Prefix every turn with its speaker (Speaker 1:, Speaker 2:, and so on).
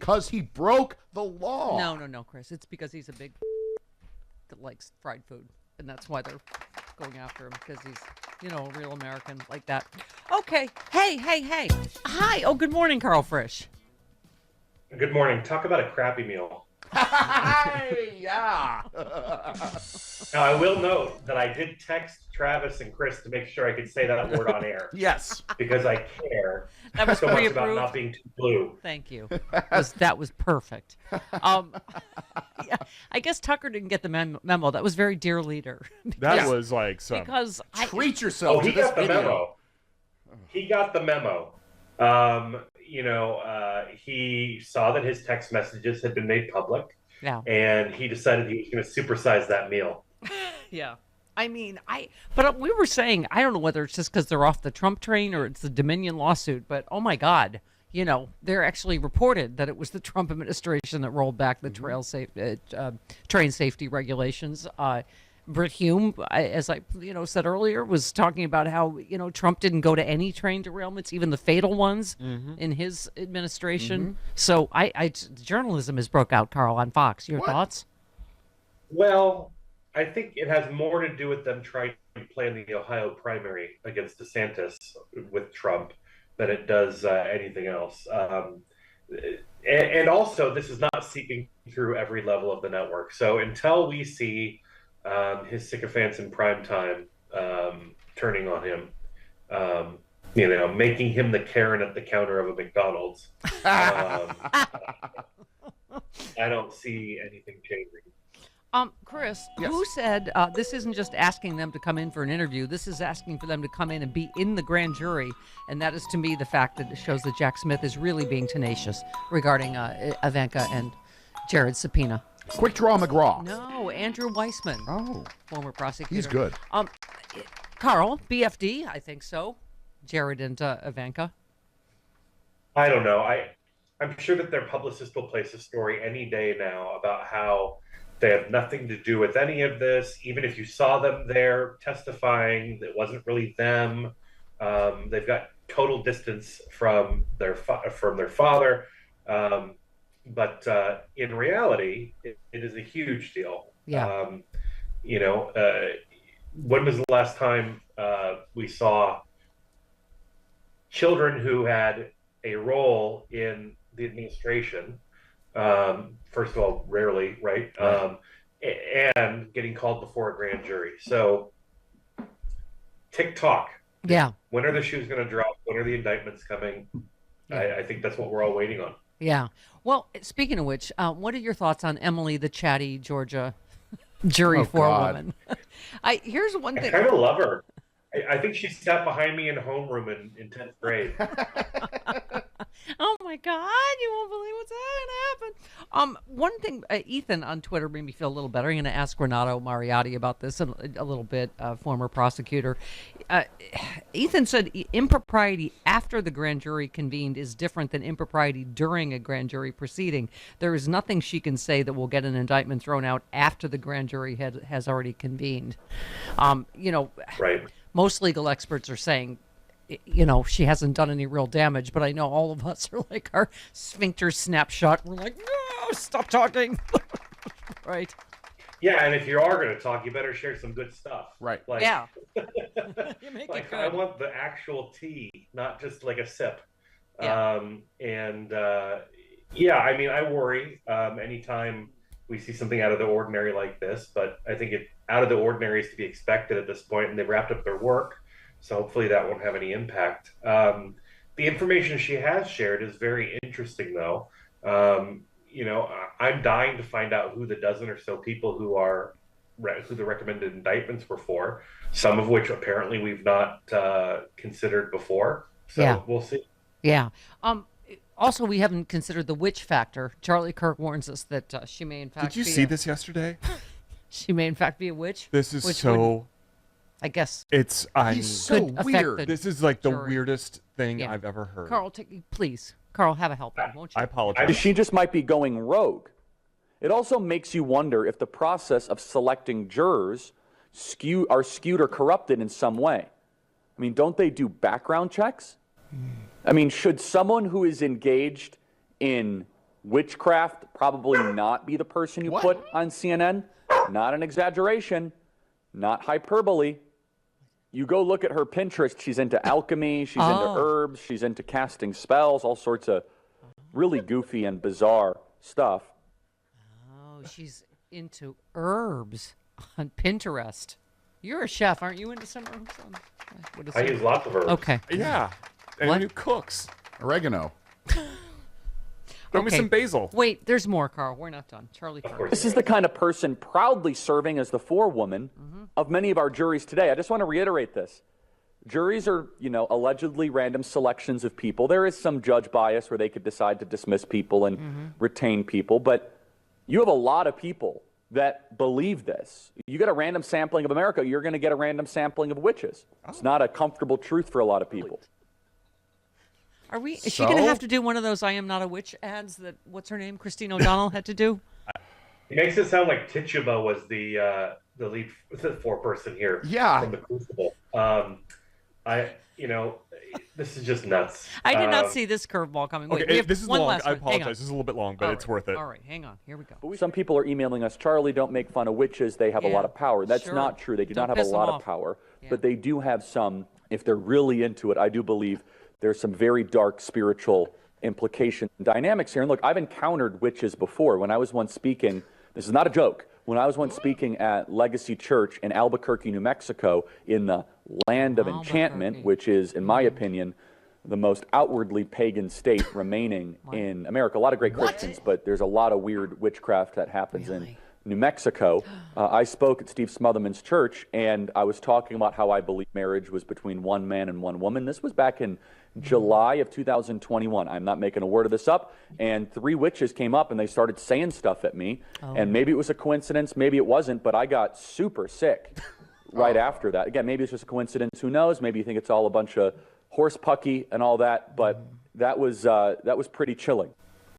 Speaker 1: because he broke the law.
Speaker 2: No, Chris. It's because he's a big that likes fried food, and that's why they're going after him, because he's, a real American like that. Okay. Hey. Hi. Oh, good morning, Karl Frisch.
Speaker 3: Good morning. Talk about a crappy meal.
Speaker 1: Yeah.
Speaker 3: Now, I will note that I did text Travis and Chris to make sure I could say that word on air.
Speaker 1: Yes.
Speaker 3: Because I care
Speaker 2: That was
Speaker 3: so much
Speaker 2: pre-approved.
Speaker 3: about not being too blue.
Speaker 2: Thank you. That was perfect. Yeah, I guess Tucker didn't get the memo. That was very dear leader.
Speaker 4: That was like some.
Speaker 2: Because
Speaker 1: treat yourself to
Speaker 3: he
Speaker 1: this
Speaker 3: got the
Speaker 1: video.
Speaker 3: memo. He got the memo. He saw that his text messages had been made public.
Speaker 2: Yeah.
Speaker 3: And he decided he was going to supersize that meal.
Speaker 2: Yeah. I mean, but we were saying, I don't know whether it's just because they're off the Trump train or it's the Dominion lawsuit, but oh my God, they're actually reported that it was the Trump administration that rolled back the train safety regulations. Britt Hume, as I said earlier, was talking about how Trump didn't go to any train derailments, even the fatal ones in his administration. So journalism has broke out, Karl, on Fox. Your thoughts?
Speaker 3: Well, I think it has more to do with them trying to play in the Ohio primary against DeSantis with Trump than it does anything else. And also, this is not seeping through every level of the network. So until we see his sycophants in prime time turning on him, making him the Karen at the counter of a McDonald's, I don't see anything changing.
Speaker 2: Chris,
Speaker 1: Yes.
Speaker 2: who said this isn't just asking them to come in for an interview? This is asking for them to come in and be in the grand jury. And that is, to me, the fact that it shows that Jack Smith is really being tenacious regarding Ivanka and Jared's subpoena.
Speaker 1: Quick Draw McGraw.
Speaker 2: No, Andrew Weissman.
Speaker 1: Oh.
Speaker 2: Former prosecutor.
Speaker 1: He's good.
Speaker 2: Karl, BFD, I think so. Jared and Ivanka.
Speaker 3: I don't know. I'm sure that their publicist will place a story any day now about how they have nothing to do with any of this. Even if you saw them there testifying, it wasn't really them. They've got total distance from their father. But in reality, it is a huge deal.
Speaker 2: Yeah.
Speaker 3: When was the last time we saw children who had a role in the administration? First of all, rarely, right? And getting called before a grand jury. So, TikTok.
Speaker 2: Yeah.
Speaker 3: When are the shoes going to drop? When are the indictments coming?
Speaker 2: Yeah.
Speaker 3: I think that's what we're all waiting on.
Speaker 2: Yeah. Well, speaking of which, what are your thoughts on Emily, the chatty Georgia jury forewoman? Here's one thing.
Speaker 3: I kind of love her. I think she sat behind me in homeroom in 10th grade.
Speaker 2: Oh my God, you won't believe what's going to happen. One thing, Ethan on Twitter made me feel a little better. I'm going to ask Renato Mariotti about this in a little bit, former prosecutor. Ethan said impropriety after the grand jury convened is different than impropriety during a grand jury proceeding. There is nothing she can say that will get an indictment thrown out after the grand jury has already convened.
Speaker 3: Right.
Speaker 2: Most legal experts are saying, she hasn't done any real damage, but I know all of us are like our sphincter snapshot. We're like, no, stop talking. Right.
Speaker 3: Yeah, and if you are going to talk, you better share some good stuff.
Speaker 1: Right.
Speaker 2: Yeah. You make it good.
Speaker 3: I want the actual tea, not just like a sip.
Speaker 2: Yeah.
Speaker 3: I worry anytime we see something out of the ordinary like this, but I think out of the ordinary is to be expected at this point, and they've wrapped up their work. So hopefully that won't have any impact. The information she has shared is very interesting, though. I'm dying to find out who the dozen or so people who the recommended indictments were for, some of which apparently we've not considered before. So We'll see.
Speaker 2: Yeah. Also, we haven't considered the witch factor. Charlie Kirk warns us that she may, in fact,
Speaker 4: Did you see this yesterday?
Speaker 2: She may, in fact, be a witch.
Speaker 4: This is so...
Speaker 2: I guess
Speaker 1: he's so weird.
Speaker 4: This is like the weirdest thing I've ever heard.
Speaker 2: Karl, please. Karl, have a helping, won't you?
Speaker 4: I apologize.
Speaker 5: She just might be going rogue. It also makes you wonder if the process of selecting jurors are skewed or corrupted in some way. I mean, don't they do background checks? I mean, should someone who is engaged in Witchcraft, probably not be the person you put on CNN. Not an exaggeration, not hyperbole. You go look at her Pinterest. She's into alchemy. She's into herbs. She's into casting spells, all sorts of really goofy and bizarre stuff.
Speaker 2: Oh, she's into herbs on Pinterest. You're a chef, aren't you? Into some herbs?
Speaker 3: I use lots of herbs.
Speaker 2: Okay.
Speaker 4: Yeah. And who cooks?
Speaker 1: Oregano.
Speaker 4: Throw me some basil.
Speaker 2: Wait, there's more, Carl. We're not done. Charlie Kirk.
Speaker 5: This is the kind of person proudly serving as the forewoman of many of our juries today. I just want to reiterate this. Juries are, allegedly random selections of people. There is some judge bias where they could decide to dismiss people and retain people, but you have a lot of people that believe this. You get a random sampling of America, you're going to get a random sampling of witches. It's not a comfortable truth for a lot of people.
Speaker 2: Is she going to have to do one of those I am not a witch ads that, what's her name, Christine O'Donnell had to do?
Speaker 3: It makes it sound like Tituba was the lead foreperson here.
Speaker 1: Yeah.
Speaker 3: From the Crucible. This is just nuts.
Speaker 2: I did not see this curveball coming. Wait,
Speaker 4: okay, this is
Speaker 2: one
Speaker 4: long.
Speaker 2: last
Speaker 4: I
Speaker 2: one.
Speaker 4: apologize. This is a little bit long, but it's worth it.
Speaker 2: All right, hang on. Here we go.
Speaker 5: Some people are emailing us, Charlie, don't make fun of witches. They have a lot of power. That's not true. They do not have a lot of power, but they do have some, if they're really into it, I do believe there's some very dark spiritual implication dynamics here. And look, I've encountered witches before. When I was once speaking, this is not a joke, when I was once speaking at Legacy Church in Albuquerque, New Mexico, in the land of enchantment, which is, in my opinion, the most outwardly pagan state remaining in America. A lot of great Christians, but there's a lot of weird witchcraft that happens in New Mexico. I spoke at Steve Smotherman's church, and I was talking about how I believe marriage was between one man and one woman. This was back in July of 2021. I'm not making a word of this up. And 3 witches came up, and they started saying stuff at me. And maybe it was a coincidence, maybe it wasn't, but I got super sick right after that. Again, maybe it's just a coincidence. Who knows? Maybe you think it's all a bunch of horse pucky and all that, but that was pretty chilling.